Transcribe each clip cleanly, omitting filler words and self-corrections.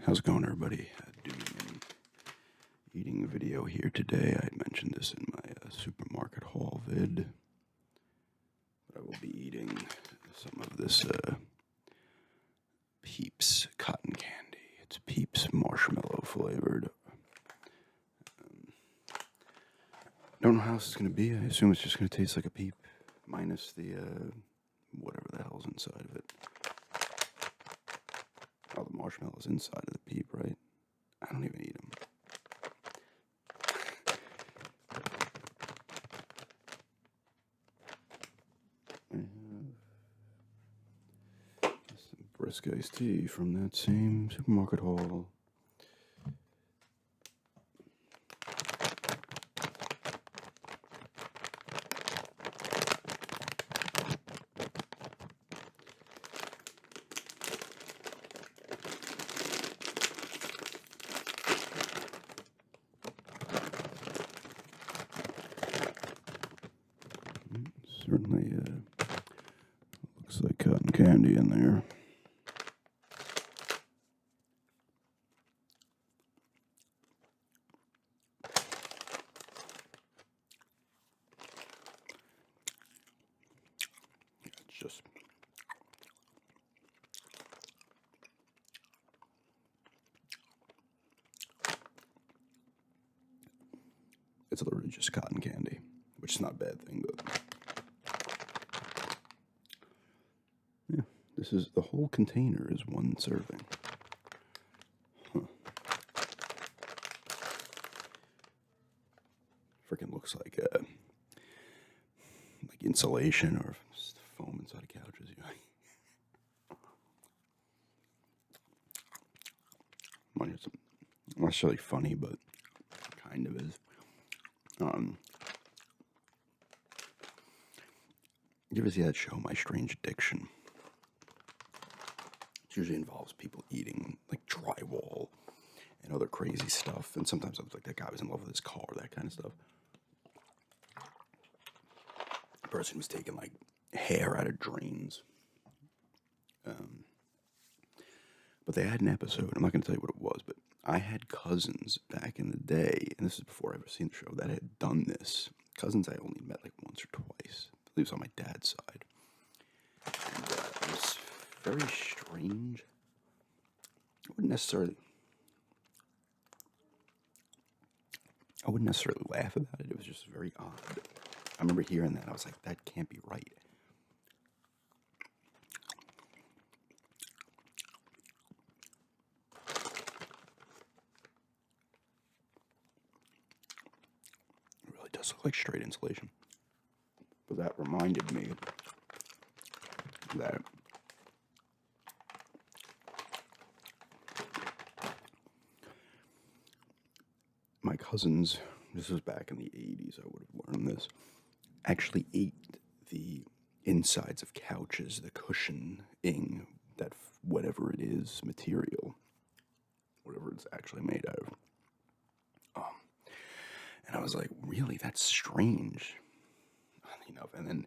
How's it going, everybody? Doing an eating video here today. I mentioned this in my supermarket haul vid, but I will be eating some of this Peeps cotton candy. It's Peeps marshmallow flavored. Don't know how this is going to be. I assume it's just going to taste like a Peep, minus the whatever the hell's inside of it. Oh, the marshmallow's inside of the Peep, right? I don't even eat them. I have some brisk iced tea from that same supermarket haul. Certainly looks like cotton candy in there. It's just it's literally just cotton candy, which is not a bad thing, but yeah, this is the whole container is one serving. Freaking looks like insulation or just foam inside of couches. It's not necessarily funny, but kind of is. You ever see that show, My Strange Addiction? It usually involves people eating like drywall and other crazy stuff, and sometimes it was like that guy was in love with his car, that kind of stuff. The person was taking like hair out of drains. But they had an episode, I'm not going to tell you what it was, but I had cousins back in the day, and this is before I ever seen the show, that had done this. Cousins I only met like once or twice. I believe it was on my dad's side. And it was very strange. I wouldn't necessarily laugh about it. It was just very odd. I remember hearing that. I was like, that can't be right. It really does look like straight insulation. But that reminded me that my cousins, this was back in the 80s, I would have learned this, actually ate the insides of couches, the cushioning, that whatever it is, material, whatever it's actually made out of. And I was like, really? That's strange. And then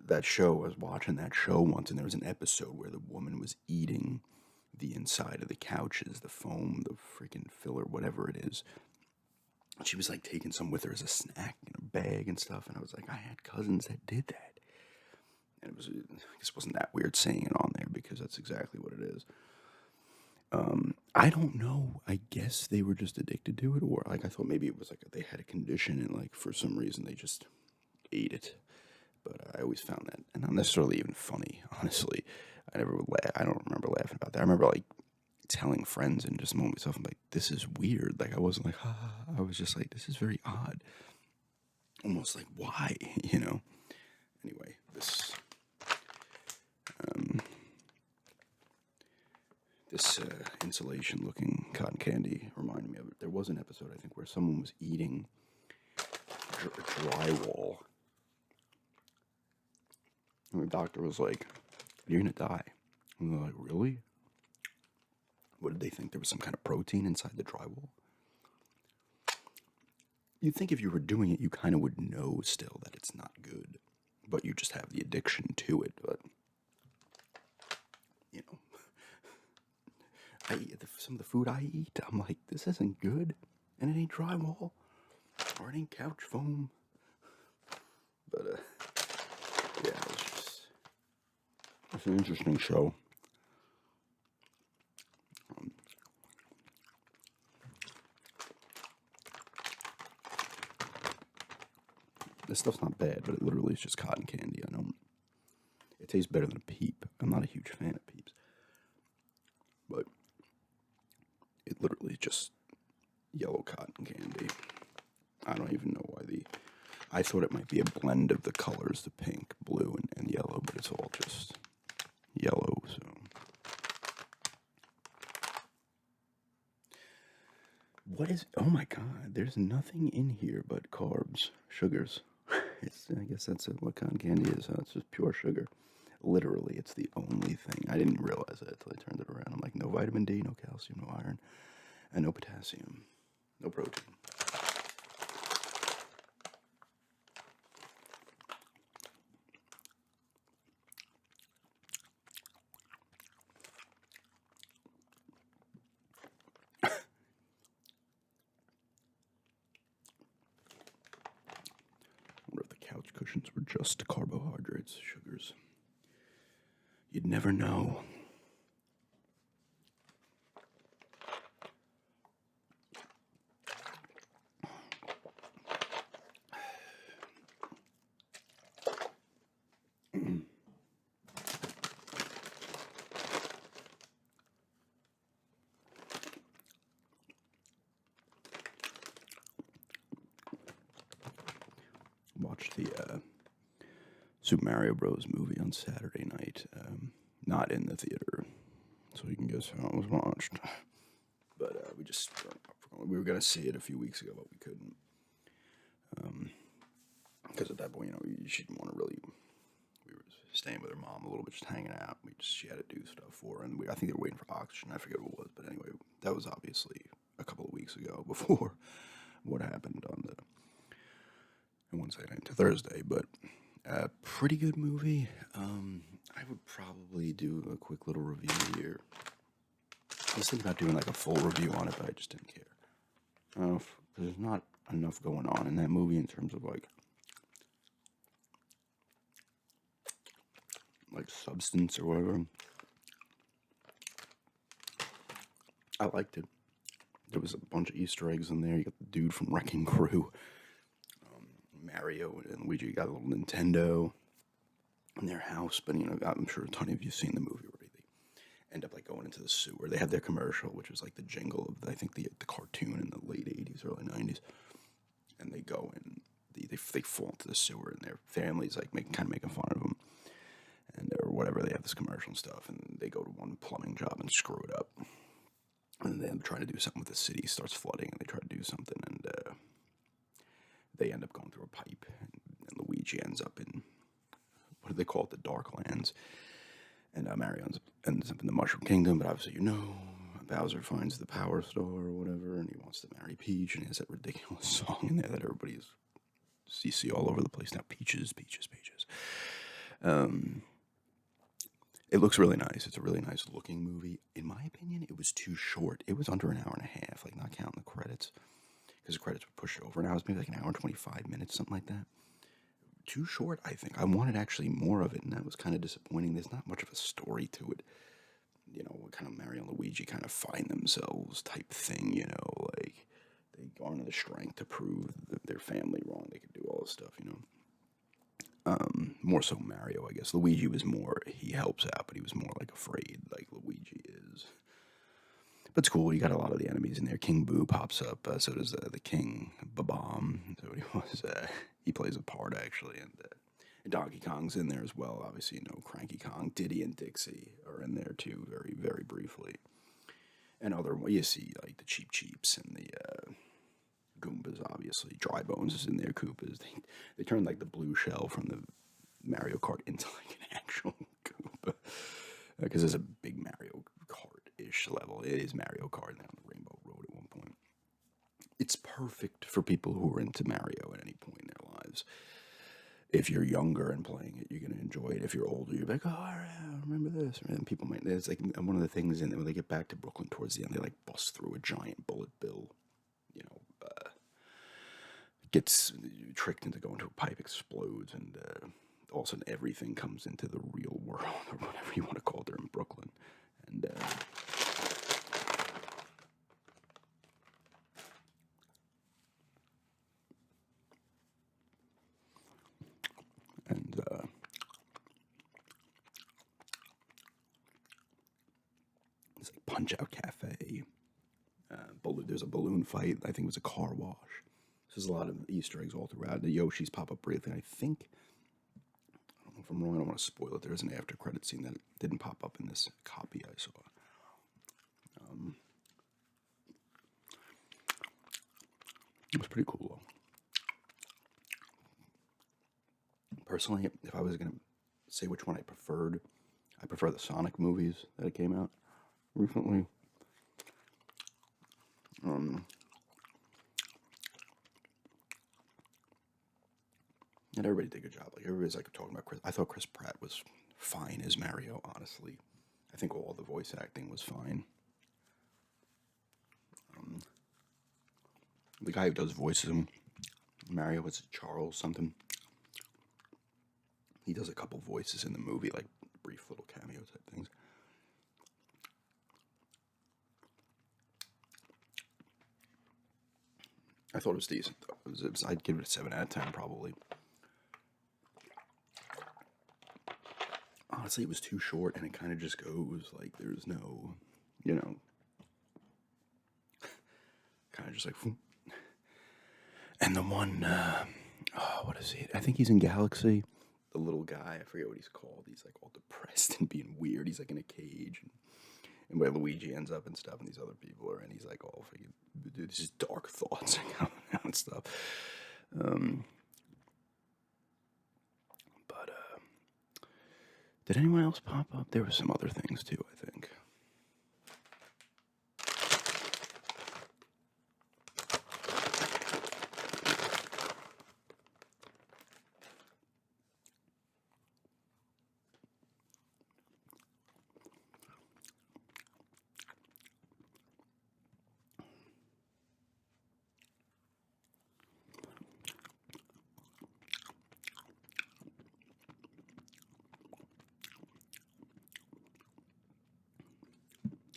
that show, I was watching that show once, and there was an episode where the woman was eating the inside of the couches, the foam, the freaking filler, whatever it is. She was like taking some with her as a snack in a bag and stuff, and I was like, I had cousins that did that. And I guess it wasn't that weird saying it on there because that's exactly what it is. I don't know. I guess they were just addicted to it, or like I thought maybe it was like they had a condition and like for some reason they just ate it. But I always found that, and not necessarily even funny, honestly. I never would laugh. I don't remember laughing about that. I remember like telling friends and just moaning myself. I'm like, this is weird. Like I wasn't like, ha. I was just like, this is very odd. Almost like, why? Anyway, this insulation-looking cotton candy reminded me of it. There was an episode, I think, where someone was eating drywall. And the doctor was like, you're going to die. And they're like, really? What did they think? There was some kind of protein inside the drywall? You'd think if you were doing it, you kind of would know still that it's not good. But you just have the addiction to it. But, I eat some of the food I eat. I'm like, this isn't good, and it ain't drywall or it ain't couch foam. But yeah, it's an interesting show. Um, this stuff's not bad, but it literally is just cotton candy. I don't. It tastes better than a Peep. I'm not a huge fan of Peeps, but it literally is just yellow cotton candy. I don't even know why the. I thought it might be a blend of the colors, the pink, blue, and yellow, but it's all just yellow. So what is? Oh my God! There's nothing in here but carbs, sugars. I guess that's what cotton candy is. Huh? It's just pure sugar. Literally, it's the only thing. I didn't realize that until I turned it around. I'm like, no vitamin D, no calcium, no iron, and no potassium, no protein. I wonder if the couch cushions were just carbohydrates, sugars. You'd never know. Watched the Super Mario Bros. Movie on Saturday night. Not in the theater, so you can guess how it was watched. But we were gonna see it a few weeks ago, but we couldn't. Because at that point, she didn't want to really. We were staying with her mom a little bit, just hanging out. She had to do stuff for her, and I think they were waiting for oxygen. I forget what it was, but anyway, that was obviously a couple of weeks ago before what happened on the Wednesday night to Thursday. But pretty good movie. I would probably do a quick little review here. I was thinking about doing like a full review on it, but I just didn't care. There's not enough going on in that movie in terms of like substance or whatever. I liked it. There was a bunch of Easter eggs in there. You got the dude from Wrecking Crew, Mario and Luigi got a little Nintendo in their house, but I'm sure a ton of you seen the movie already. They end up like going into the sewer. They have their commercial, which was like the jingle of I think the cartoon in the late '80s, early '90s, and they go in. They fall into the sewer, and their family's like making fun of them, and or whatever. They have this commercial and stuff, and they go to one plumbing job and screw it up, and then try to do something with the city. Starts flooding, and they try to do something, and they end up going through a pipe, and Luigi ends up in what do they call it, the Darklands, and Mario ends up in the Mushroom Kingdom. But obviously, Bowser finds the Power Star or whatever, and he wants to marry Peach, and he has that ridiculous song in there that everybody's CC all over the place now. Peaches, peaches, peaches. It looks really nice. It's a really nice looking movie. In my opinion, it was too short. It was under an hour and a half, like not counting the credits, because the credits would push over an hour. It was maybe like an hour and 25 minutes, something like that. Too short, I think. I wanted actually more of it, and that was kind of disappointing. There's not much of a story to it. What kind of Mario and Luigi kind of find themselves type thing, like they garner the strength to prove their family wrong. They could do all this stuff. More so Mario, I guess. Luigi was more, he helps out, but he was more like afraid, like Luigi is. But it's cool. You got a lot of the enemies in there. King Boo pops up. So does the King Babam. So he was. He plays a part actually, and Donkey Kong's in there as well. Obviously, Cranky Kong, Diddy, and Dixie are in there too, very very briefly. And you see like the Cheap Cheeps and the Goombas. Obviously, Dry Bones is in there. Koopas. They turned like the blue shell from the Mario Kart into like an actual Goomba, because there's a big Mario Kart-ish level. It is Mario Kart and they're on the Rainbow Road at one point. It's perfect for people who are into Mario at any point in their lives. if you're younger and playing it, you're gonna enjoy it. If you're older, you're like, oh, I remember this. And people might. It's like one of the things. And when they get back to Brooklyn towards the end, they like bust through a giant bullet bill. You know, gets tricked into going to a pipe, explodes, and all of a sudden everything comes into the real world, or whatever you want to call it. There in Brooklyn, and and it's like Punch Out Cafe. There's a balloon fight. I think it was a car wash. There's a lot of Easter eggs all throughout. The Yoshis pop up briefly. I think, I don't know if I'm wrong, I don't want to spoil it. There's an after credit scene that didn't pop up in this copy I saw. It was pretty cool, though. Personally, if I was going to say which one I prefer the Sonic movies that came out recently. And everybody did a good job. Like everybody's like talking about Chris. I thought Chris Pratt was fine as Mario. Honestly, I think all the voice acting was fine. The guy who does voices him, Mario, was Charles something. He does a couple voices in the movie, like brief little cameo type things. I thought it was decent. I'd give it a 7 out of 10 probably. Honestly, it was too short, and it kind of just goes like there's no, kind of just like. And the one, what is he? I think he's in Galaxy. The little guy, I forget what he's called. He's like all depressed and being weird. He's like in a cage, and where Luigi ends up and stuff, and these other people are, and he's like all freaking, dude, this is dark thoughts and stuff. But did anyone else pop up? There were some other things too, I think.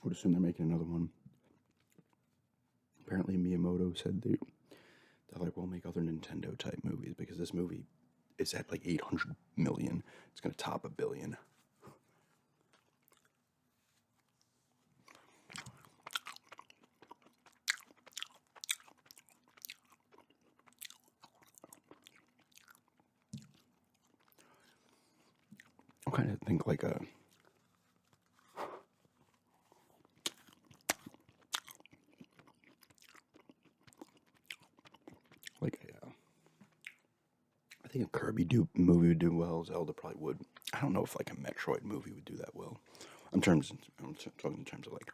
I would assume they're making another one. Apparently, Miyamoto said they're like, we'll make other Nintendo type movies because this movie is at like 800 million. It's going to top $1 billion. I kind of think like a. I think a Kirby movie would do well. Zelda probably would. I don't know if like a Metroid movie would do that well. I'm talking in terms of like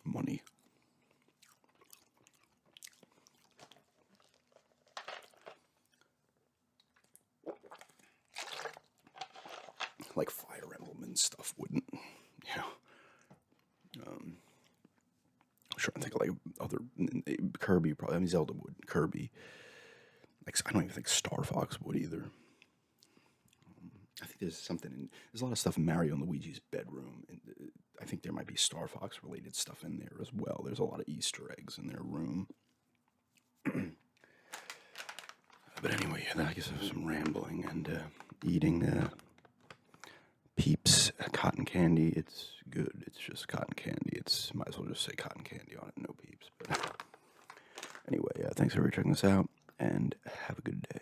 money. Like Fire Emblem and stuff wouldn't. I'm trying to think of like other Kirby probably. I mean Zelda would. Kirby. Like I don't even think Star Fox would either. I think there's a lot of stuff in Mario and Luigi's bedroom, and I think there might be Star Fox related stuff in there as well. There's a lot of Easter eggs in their room. But anyway, I guess there's some rambling and eating Peeps cotton candy. It's good. It's just cotton candy. It's might as well just say cotton candy on it. No Peeps. But anyway, thanks for checking this out, and have a good day.